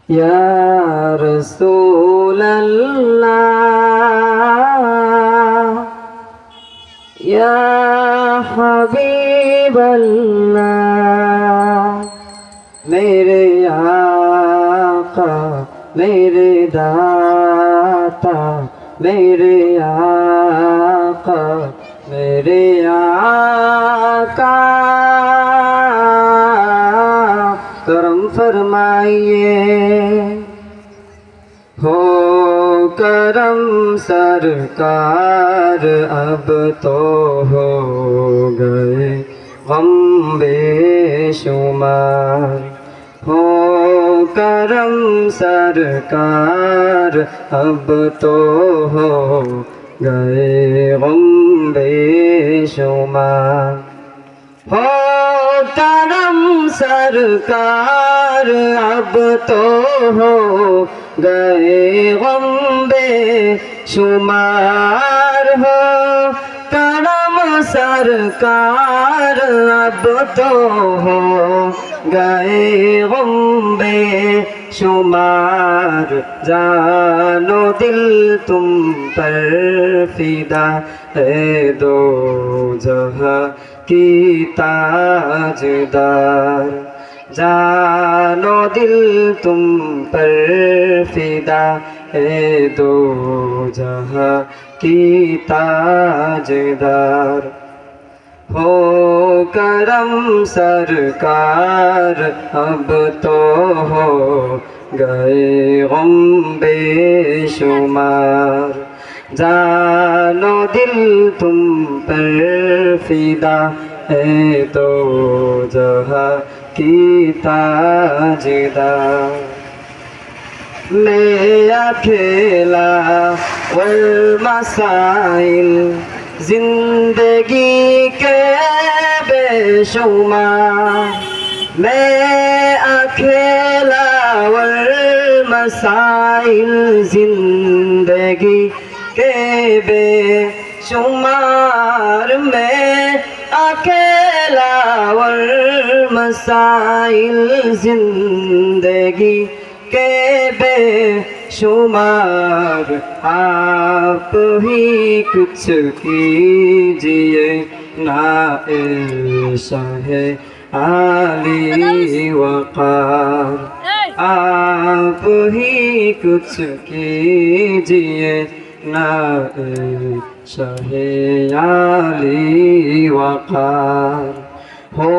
Ya Rasulallah, Ya Habiballah, मेरे आका मेरे दाता, मेरे आका मेरे आका, करम फरमाइए। हो करम सरकार, अब तो हो गए गम बेशुमार। हो करम सरकार, अब तो हो गए गम बेशुमार। हो करम सरकार, अब तो हो गए गम बेशुमार। हो करम सरकार, अब तो हो गए गम बेशुमार। जानो दिल तुम पर फिदा है, दो जहां की ताजदार। जानो दिल तुम पर फिदा है, दो जहां की ताजदार। हो करम सरकार, अब तो हो गए गम बेशुमार। जानो दिल तुम पर फिदा है, तो जहां की ताजदार। मैं अकेला वल मसाइल, जिंदगी के बेशुमार। मैं अकेला वल मसाइल, जिंदगी के बेशुमार। मैं अकेला वल मसाइल, जिंदगी के बेशुमार। आप ही कुछ कीजिए ना शाहे आली वक़ार। आप ही कुछ कीजिए ना शाहे आली वक़ार। हो